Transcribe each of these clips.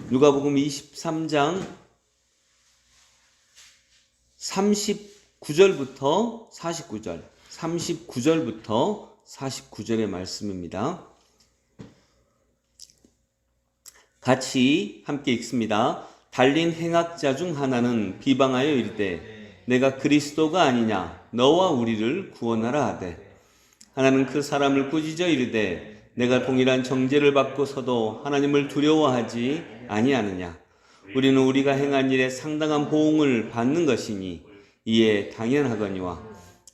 누가복음 23장 39절부터 49절, 39절부터 49절의 말씀입니다. 같이 함께 읽습니다. 달린 행악자 중 하나는 비방하여 이르되 내가 그리스도가 아니냐 너와 우리를 구원하라 하되, 하나는 그 사람을 꾸짖어 이르되 내가 동일한 정죄를 받고서도 하나님을 두려워하지 아니하느냐. 우리는 우리가 행한 일에 상당한 보응을 받는 것이니 이에 당연하거니와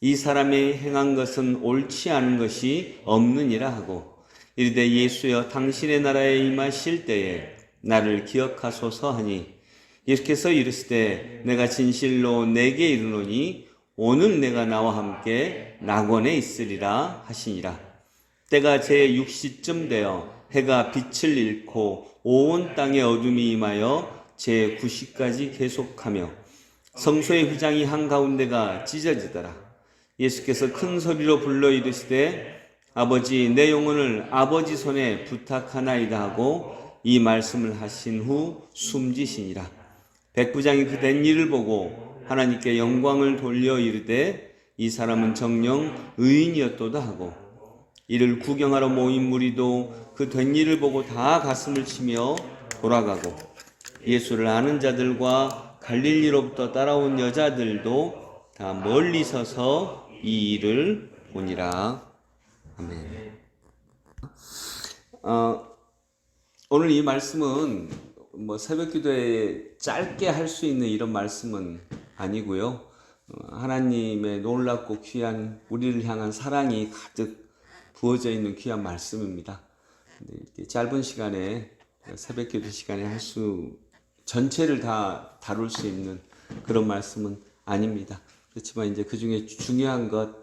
이 사람이 행한 것은 옳지 않은 것이 없느니라 하고, 이르되 예수여 당신의 나라에 임하실 때에 나를 기억하소서 하니, 예수께서 이르시되 내가 진실로 내게 이르노니 오늘 내가 나와 함께 낙원에 있으리라 하시니라. 때가 제6시쯤 되어 해가 빛을 잃고 온 땅에 어둠이 임하여 제9시까지 계속하며 성소의 휘장이 한가운데가 찢어지더라. 예수께서 큰 소리로 불러 이르시되 아버지 내 영혼을 아버지 손에 부탁하나이다 하고 이 말씀을 하신 후 숨지시니라. 백부장이 그 된 일을 보고 하나님께 영광을 돌려 이르되 이 사람은 정녕 의인이었도다 하고, 이를 구경하러 모인 무리도 그 된 일을 보고 다 가슴을 치며 돌아가고, 예수를 아는 자들과 갈릴리로부터 따라온 여자들도 다 멀리 서서 이 일을 보니라. 아멘. 오늘 이 말씀은 새벽 기도에 짧게 할 수 있는 이런 말씀은 아니고요. 하나님의 놀랍고 귀한 우리를 향한 사랑이 가득 부어져 있는 귀한 말씀입니다. 이렇게 짧은 시간에 새벽 기도 시간에 전체를 다 다룰 수 있는 그런 말씀은 아닙니다. 그렇지만 이제 그 중에 중요한 것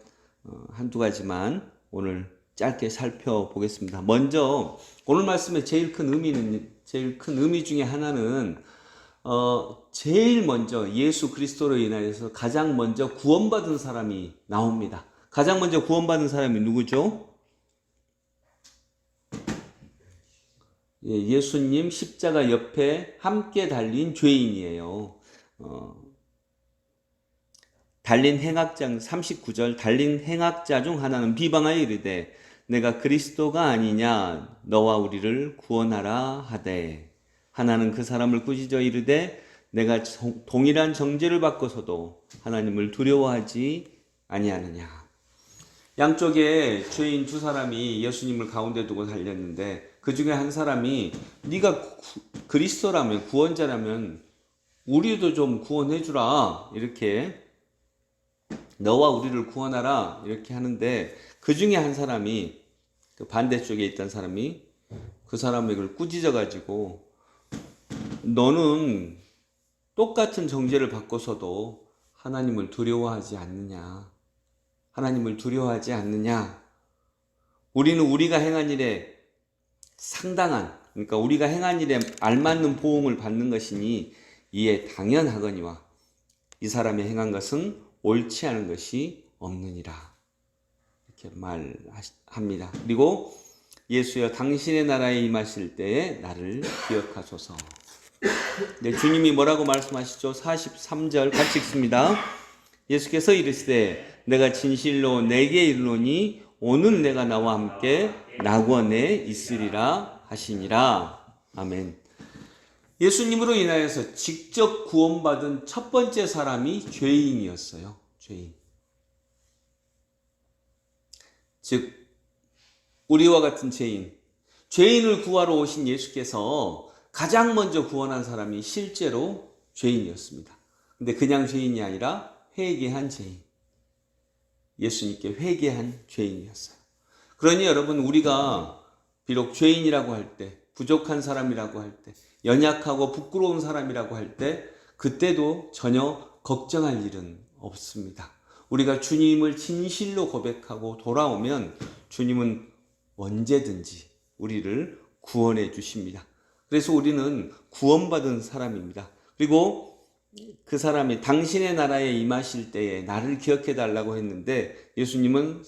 한두 가지만 오늘 짧게 살펴보겠습니다. 먼저 오늘 말씀의 제일 큰 의미 중에 하나는 제일 먼저 예수 그리스도로 인하여서 가장 먼저 구원받은 사람이 나옵니다. 가장 먼저 구원받은 사람이 누구죠? 예수님 십자가 옆에 함께 달린 죄인이에요. 달린 행악자 39절, 달린 행악자 중 하나는 비방하여 이르되 내가 그리스도가 아니냐 너와 우리를 구원하라 하되, 하나는 그 사람을 꾸짖어 이르되 내가 동일한 정죄를 받고서도 하나님을 두려워하지 아니하느냐. 양쪽에 죄인 두 사람이 예수님을 가운데 두고 달렸는데 그 중에 한 사람이 네가 그리스도라면, 구원자라면 우리도 좀 구원해 주라, 이렇게 너와 우리를 구원하라 이렇게 하는데, 그 중에 한 사람이, 그 반대쪽에 있던 사람이 그 사람에게 꾸짖어 가지고 너는 똑같은 정죄를 받고서도 하나님을 두려워하지 않느냐, 하나님을 두려워하지 않느냐. 우리는 우리가 행한 일에 상당한, 그러니까 우리가 행한 일에 알맞는 보응을 받는 것이니 이에 당연하거니와 이 사람이 행한 것은 옳지 않은 것이 없느니라, 이렇게 말합니다. 그리고 예수여 당신의 나라에 임하실 때에 나를 기억하소서. 네, 주님이 뭐라고 말씀하시죠? 43절 같이 읽습니다. 예수께서 이르시되 내가 진실로 내게 이르노니 오늘 내가 나와 함께 낙원에 있으리라 하시니라. 아멘. 예수님으로 인하여서 직접 구원받은 첫 번째 사람이 죄인이었어요. 죄인. 즉 우리와 같은 죄인, 죄인을 구하러 오신 예수께서 가장 먼저 구원한 사람이 실제로 죄인이었습니다. 근데 그냥 죄인이 아니라 회개한 죄인, 예수님께 회개한 죄인이었어요. 그러니 여러분, 우리가 비록 죄인이라고 할 때, 부족한 사람이라고 할 때, 연약하고 부끄러운 사람이라고 할 때, 그때도 전혀 걱정할 일은 없습니다. 우리가 주님을 진실로 고백하고 돌아오면 주님은 언제든지 우리를 구원해 주십니다. 그래서 우리는 구원받은 사람입니다. 그리고 그 사람이 당신의 나라에 임하실 때에 나를 기억해 달라고 했는데, 예수님은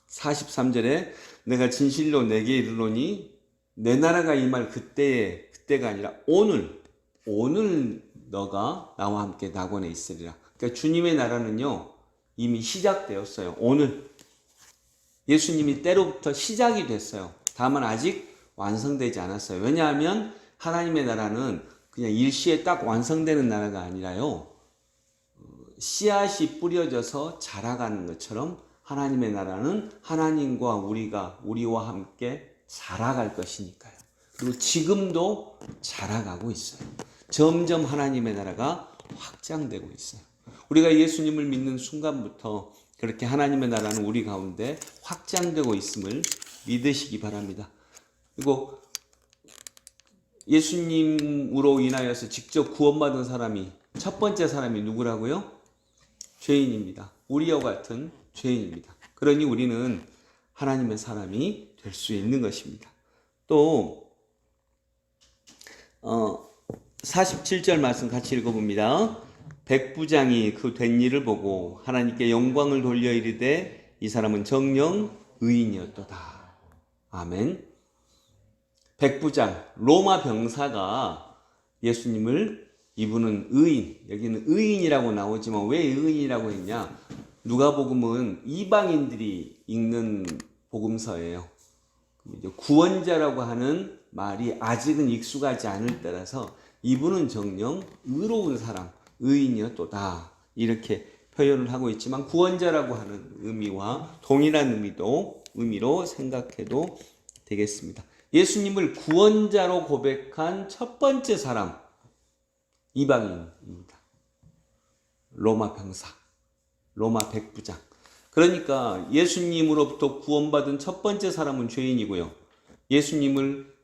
43절에 내가 진실로 내게 이르노니 내 나라가 임할 그때 그때가 아니라 오늘 너가 나와 함께 낙원에 있으리라. 그러니까 주님의 나라는요 이미 시작되었어요. 오늘 예수님이 때로부터 시작이 됐어요. 다만 아직 완성되지 않았어요. 왜냐하면 하나님의 나라는 그냥 일시에 딱 완성되는 나라가 아니라요. 씨앗이 뿌려져서 자라가는 것처럼 하나님의 나라는 하나님과 우리와 함께 자라갈 것이니까요. 그리고 지금도 자라가고 있어요. 점점 하나님의 나라가 확장되고 있어요. 우리가 예수님을 믿는 순간부터 그렇게 하나님의 나라는 우리 가운데 확장되고 있음을 믿으시기 바랍니다. 그리고 예수님으로 인하여서 직접 구원받은 사람이 첫 번째 사람이 누구라고요? 죄인입니다. 우리와 같은 죄인입니다. 그러니 우리는 하나님의 사람이 될 수 있는 것입니다. 또 47절 말씀 같이 읽어봅니다. 백부장이 그 된 일을 보고 하나님께 영광을 돌려 이르되 이 사람은 정녕 의인이었도다. 아멘. 백부장 로마 병사가 예수님을 이분은 의인, 여기는 의인이라고 나오지만 왜 의인이라고 했냐? 누가복음은 이방인들이 읽는 복음서예요. 구원자라고 하는 말이 아직은 익숙하지 않을 때라서 이분은 정녕 의로운 사람, 의인이었도다 이렇게 표현을 하고 있지만 구원자라고 하는 의미와 동일한 의미로 생각해도 되겠습니다. 예수님을 구원자로 고백한 첫 번째 사람 이방인입니다. 로마 병사, 로마 백부장. 그러니까 예수님으로부터 구원받은 첫 번째 사람은 죄인이고요. 예수님을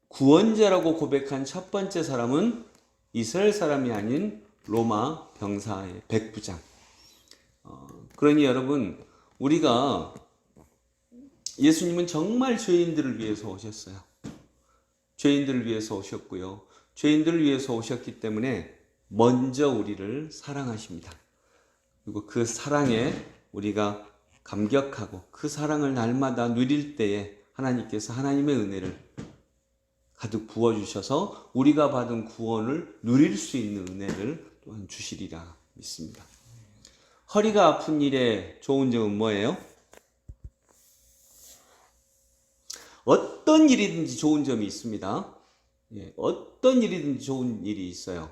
구원자라고 고백한 첫 번째 사람은 이스라엘 사람이 아닌 로마 병사의 백부장. 그러니 여러분, 우리가 예수님은 정말 죄인들을 위해서 오셨어요. 죄인들을 위해서 오셨고요. 죄인들을 위해서 오셨기 때문에 먼저 우리를 사랑하십니다. 그리고 그 사랑에 우리가 감격하고 그 사랑을 날마다 누릴 때에 하나님께서 하나님의 은혜를 가득 부어주셔서 우리가 받은 구원을 누릴 수 있는 은혜를 또한 주시리라 믿습니다. 허리가 아픈 일의 좋은 점은 뭐예요? 어떤 일이든지 좋은 점이 있습니다. 어떤 일이든지 좋은 일이 있어요.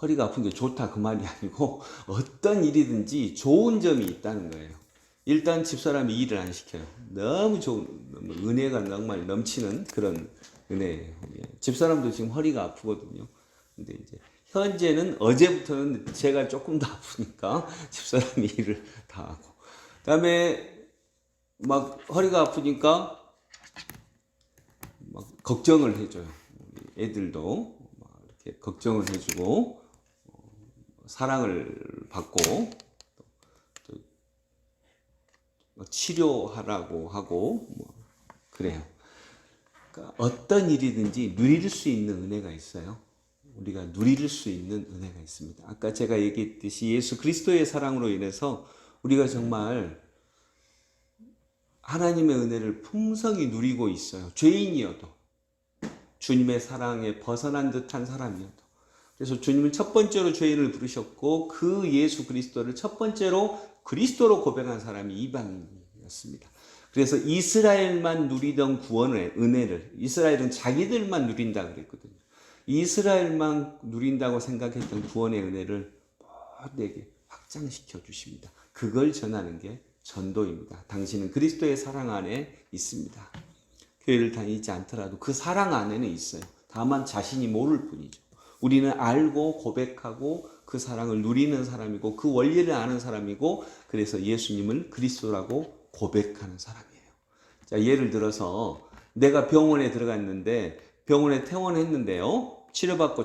허리가 아픈 게 좋다 그 말이 아니고 어떤 일이든지 좋은 점이 있다는 거예요. 일단 집사람이 일을 안 시켜요. 너무 좋은 은혜가 정말 넘치는 그런 은혜예요. 집사람도 지금 허리가 아프거든요. 근데 이제 현재는 어제부터는 제가 조금 더 아프니까 집사람이 일을 다 하고 그다음에 막 허리가 아프니까 막 걱정을 해줘요. 애들도 막 이렇게 걱정을 해주고 사랑을 받고 또 치료하라고 하고 그래요. 그러니까 어떤 일이든지 누릴 수 있는 은혜가 있어요. 우리가 누릴 수 있는 은혜가 있습니다. 아까 제가 얘기했듯이 예수 그리스도의 사랑으로 인해서 우리가 정말 하나님의 은혜를 풍성히 누리고 있어요. 죄인이어도 주님의 사랑에 벗어난 듯한 사람이어도. 그래서 주님은 첫 번째로 죄인을 부르셨고 그 예수 그리스도를 첫 번째로 그리스도로 고백한 사람이 이방인이었습니다. 그래서 이스라엘만 누리던 구원의 은혜를 이스라엘은 자기들만 누린다 그랬거든요. 이스라엘만 누린다고 생각했던 구원의 은혜를 모두에게 확장시켜 주십니다. 그걸 전하는 게 전도입니다. 당신은 그리스도의 사랑 안에 있습니다. 교회를 다니지 않더라도 그 사랑 안에는 있어요. 다만 자신이 모를 뿐이죠. 우리는 알고 고백하고 그 사랑을 누리는 사람이고 그 원리를 아는 사람이고 그래서 예수님을 그리스도라고 고백하는 사람이에요. 자, 예를 들어서 내가 병원에 들어갔는데 병원에 퇴원했는데요.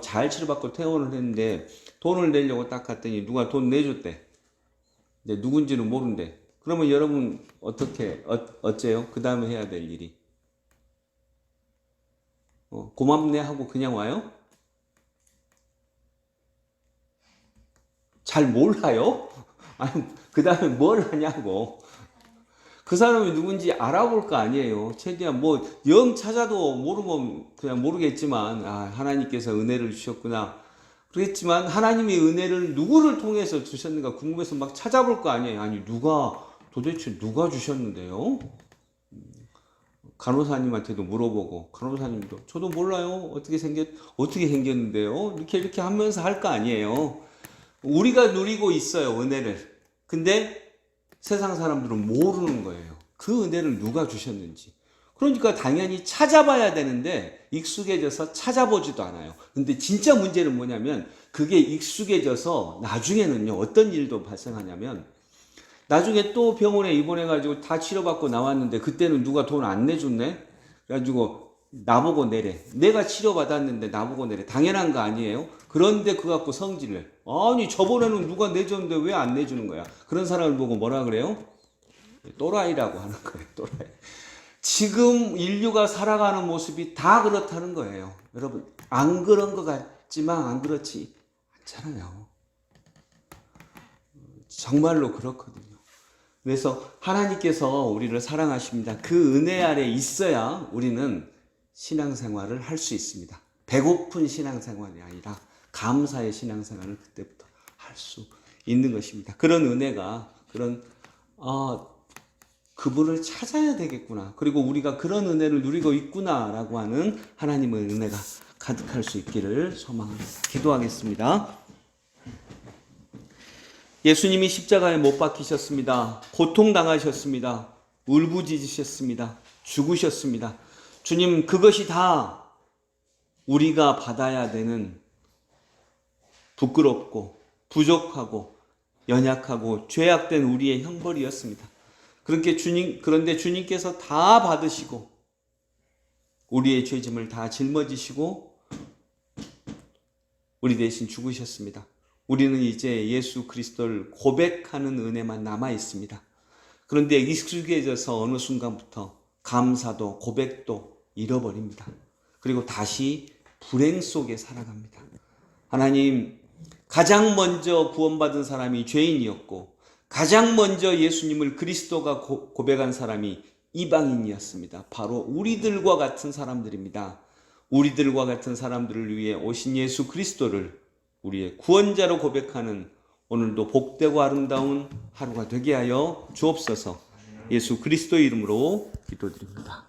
잘 치료받고 퇴원을 했는데 돈을 내려고 딱 갔더니 누가 돈 내줬대. 이제 누군지는 모른대. 그러면 여러분 어째요? 그 다음에 해야 될 일이 고맙네 하고 그냥 와요? 잘 몰라요? 아니 그 다음에 뭘 하냐고. 그 사람이 누군지 알아볼 거 아니에요. 최대한 뭐 영 찾아도 모르면 그냥 모르겠지만 하나님께서 은혜를 주셨구나. 그렇겠지만 하나님의 은혜를 누구를 통해서 주셨는가 궁금해서 막 찾아볼 거 아니에요. 아니 도대체 누가 주셨는데요? 간호사님한테도 물어보고 간호사님도 저도 몰라요. 어떻게 생겼는데요? 이렇게 하면서 할 거 아니에요. 우리가 누리고 있어요, 은혜를. 근데 세상 사람들은 모르는 거예요. 그 은혜를 누가 주셨는지. 그러니까 당연히 찾아봐야 되는데 익숙해져서 찾아보지도 않아요. 근데 진짜 문제는 뭐냐면 그게 익숙해져서 나중에는요, 어떤 일도 발생하냐면 나중에 또 병원에 입원해가지고 다 치료받고 나왔는데 그때는 누가 돈 안 내줬네? 그래가지고 나보고 내래. 내가 치료받았는데 나보고 내래. 당연한 거 아니에요? 그런데 그거 갖고 성질을. 아니 저번에는 누가 내줬는데 왜 안 내주는 거야? 그런 사람을 보고 뭐라 그래요? 또라이라고 하는 거예요. 또라이. 지금 인류가 살아가는 모습이 다 그렇다는 거예요. 여러분 안 그런 것 같지만 안 그렇지 않잖아요. 정말로 그렇거든요. 그래서 하나님께서 우리를 사랑하십니다. 그 은혜 아래 있어야 우리는 신앙생활을 할 수 있습니다. 배고픈 신앙생활이 아니라 감사의 신앙생활을 그때부터 할 수 있는 것입니다. 그런 은혜가 그분을 찾아야 되겠구나. 그리고 우리가 그런 은혜를 누리고 있구나라고 하는 하나님의 은혜가 가득할 수 있기를 소망합니다. 기도하겠습니다. 예수님이 십자가에 못 박히셨습니다. 고통당하셨습니다. 울부짖으셨습니다. 죽으셨습니다. 주님, 그것이 다 우리가 받아야 되는 부끄럽고 부족하고 연약하고 죄악된 우리의 형벌이었습니다. 그런데 주님께서 다 받으시고 우리의 죄짐을 다 짊어지시고 우리 대신 죽으셨습니다. 우리는 이제 예수 그리스도를 고백하는 은혜만 남아 있습니다. 그런데 익숙해져서 어느 순간부터 감사도 고백도 잃어버립니다. 그리고 다시 불행 속에 살아갑니다. 하나님, 가장 먼저 구원받은 사람이 죄인이었고 가장 먼저 예수님을 그리스도가 고백한 사람이 이방인이었습니다. 바로 우리들과 같은 사람들입니다. 우리들과 같은 사람들을 위해 오신 예수 그리스도를 우리의 구원자로 고백하는 오늘도 복되고 아름다운 하루가 되게 하여 주옵소서. 예수 그리스도의 이름으로 기도드립니다.